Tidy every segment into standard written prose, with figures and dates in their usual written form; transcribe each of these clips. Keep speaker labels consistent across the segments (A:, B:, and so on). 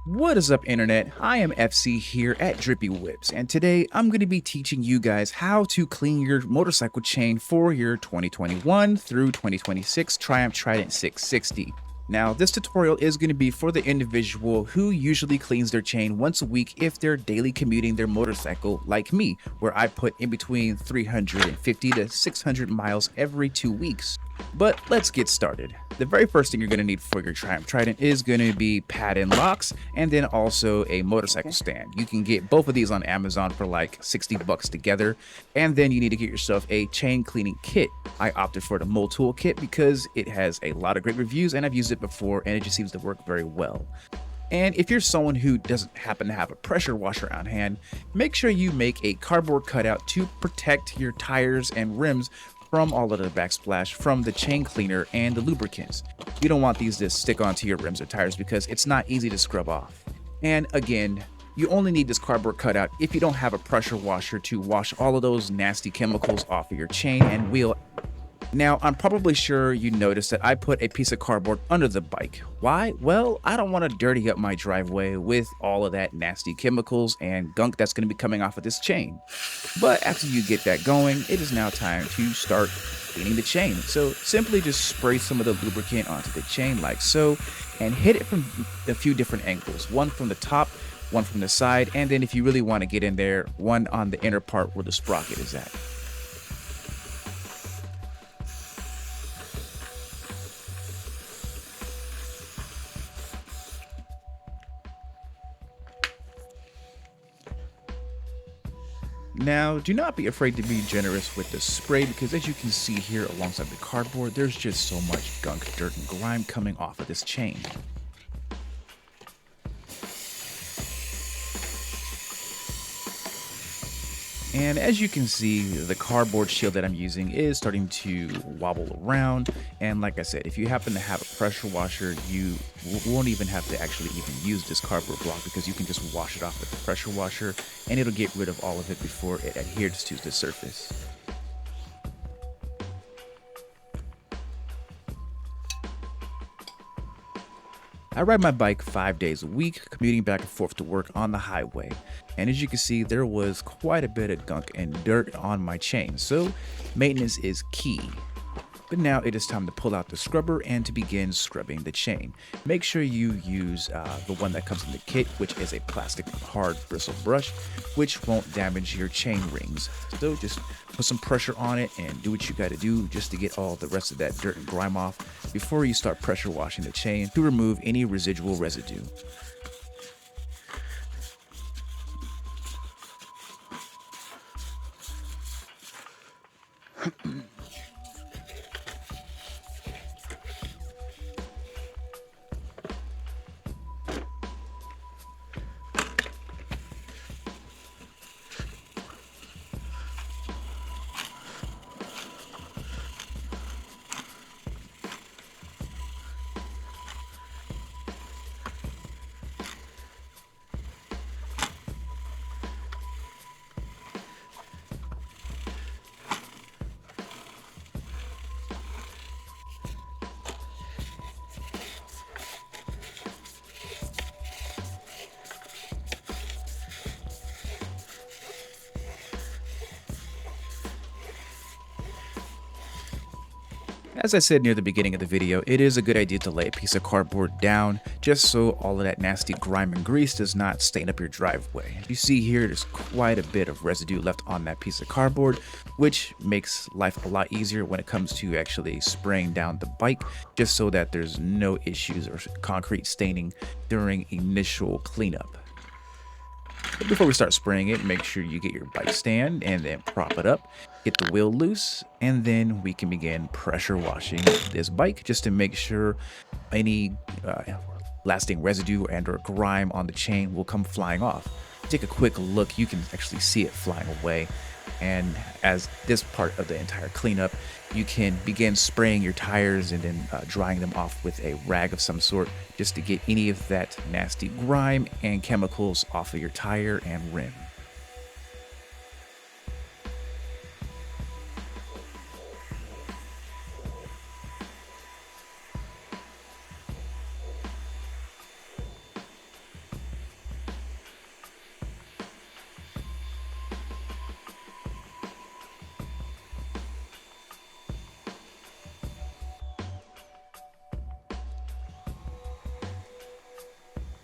A: What is up, internet? I am FC here at Drippy Whips, and today I'm going to be teaching you guys how to clean your motorcycle chain for your 2021 through 2026 Triumph Trident 660. Now, this tutorial is going to be for the individual who usually cleans their chain once a week if they're daily commuting their motorcycle like me, where I put in between 350 to 600 miles every 2 weeks. But let's get started. The very first thing you're going to need for your Triumph Trident is going to be pad and locks, and then also a motorcycle stand. You can get both of these on Amazon for like 60 bucks together. And then you need to get yourself a chain cleaning kit. I opted for the Motul kit because it has a lot of great reviews and I've used it before and it just seems to work very well. And if you're someone who doesn't happen to have a pressure washer on hand, make sure you make a cardboard cutout to protect your tires and rims from all of the backsplash from the chain cleaner and the lubricants. You don't want these to stick onto your rims or tires because it's not easy to scrub off. And again, you only need this cardboard cutout if you don't have a pressure washer to wash all of those nasty chemicals off of your chain and wheel. Now, I'm probably sure you noticed that I put a piece of cardboard under the bike. Why? Well, I don't want to dirty up my driveway with all of that nasty chemicals and gunk that's going to be coming off of this chain. But after you get that going, it is now time to start cleaning the chain. So simply just spray some of the lubricant onto the chain like so, and hit it from a few different angles. One from the top, one from the side, and then if you really want to get in there, one on the inner part where the sprocket is at. Now, do not be afraid to be generous with the spray because as you can see here alongside the cardboard, there's just so much gunk, dirt, and grime coming off of this chain. And as you can see, the cardboard shield that I'm using is starting to wobble around. And like I said, if you happen to have a pressure washer, you won't even have to actually even use this cardboard block because you can just wash it off with the pressure washer and it'll get rid of all of it before it adheres to the surface. I ride my bike 5 days a week, commuting back and forth to work on the highway. And as you can see, there was quite a bit of gunk and dirt on my chain, so maintenance is key. But now it is time to pull out the scrubber and to begin scrubbing the chain. Make sure you use the one that comes in the kit, which is a plastic hard bristle brush, which won't damage your chain rings. So just put some pressure on it and do what you gotta do just to get all the rest of that dirt and grime off before you start pressure washing the chain to remove any residual residue. As I said near the beginning of the video, it is a good idea to lay a piece of cardboard down just so all of that nasty grime and grease does not stain up your driveway. You see here, there's quite a bit of residue left on that piece of cardboard, which makes life a lot easier when it comes to actually spraying down the bike, just so that there's no issues or concrete staining during initial cleanup. But before we start spraying it, make sure you get your bike stand and then prop it up, get the wheel loose, and then we can begin pressure washing this bike just to make sure any lasting residue and or grime on the chain will come flying off. Take a quick look, you can actually see it flying away. And as this part of the entire cleanup, you can begin spraying your tires and then drying them off with a rag of some sort just to get any of that nasty grime and chemicals off of your tire and rim.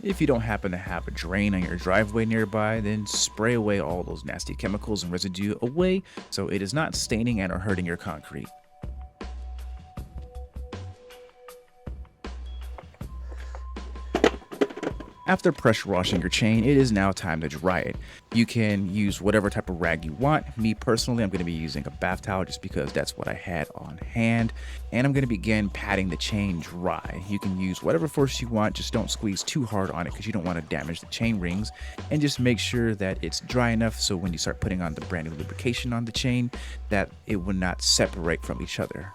A: If you don't happen to have a drain on your driveway nearby, then spray away all those nasty chemicals and residue away so it is not staining and or hurting your concrete. After pressure washing your chain, it is now time to dry it. You can use whatever type of rag you want. Me personally, I'm going to be using a bath towel just because that's what I had on hand. And I'm going to begin patting the chain dry. You can use whatever force you want, just don't squeeze too hard on it because you don't want to damage the chain rings. And just make sure that it's dry enough so when you start putting on the brand new lubrication on the chain, that it will not separate from each other.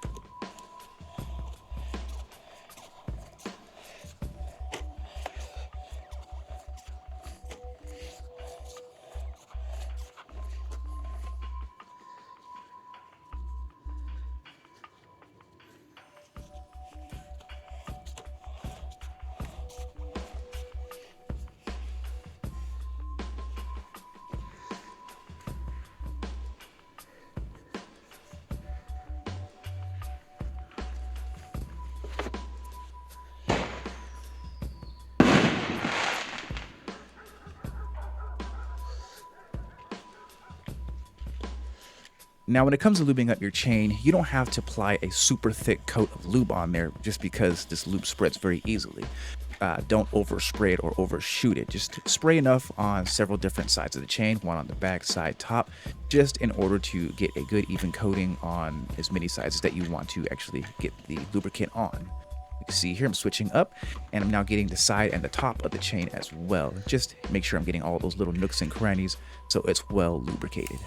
A: Now, when it comes to lubing up your chain, you don't have to apply a super thick coat of lube on there just because this lube spreads very easily. Don't overspray it or overshoot it. Just spray enough on several different sides of the chain, one on the back, side, top, just in order to get a good even coating on as many sides that you want to actually get the lubricant on. You can see here I'm switching up and I'm now getting the side and the top of the chain as well. Just make sure I'm getting all those little nooks and crannies so it's well lubricated.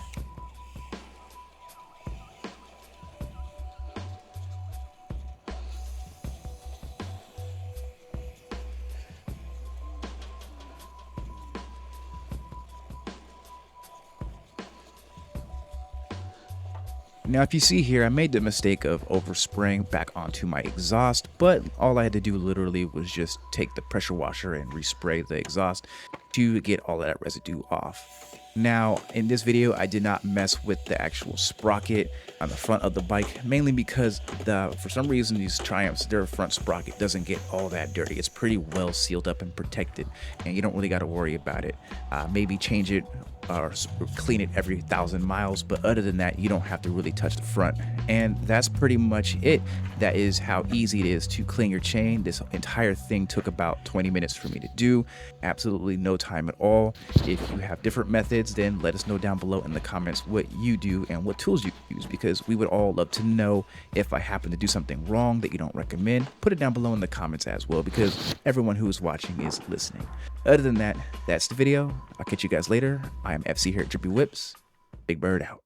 A: Now, if you see here, I made the mistake of overspraying back onto my exhaust, but all I had to do literally was just take the pressure washer and respray the exhaust to get all of that residue off. Now, in this video, I did not mess with the actual sprocket on the front of the bike, mainly because for some reason these Triumphs, their front sprocket doesn't get all that dirty. It's pretty well sealed up and protected, and you don't really got to worry about it. Maybe change it or clean it every 1,000 miles, but other than that, you don't have to really touch the front. And that's pretty much it. That is how easy it is to clean your chain. This entire thing took about 20 minutes for me to do. Absolutely no time at all. If you have different methods, then let us know down below in the comments what you do and what tools you use, because we would all love to know. If I happen to do something wrong that you don't recommend, put it down below in the comments as well, because everyone who is watching is listening. Other than that, that's the video. I'll catch you guys later. I am FC here at Drippy Whips. Big Bird out.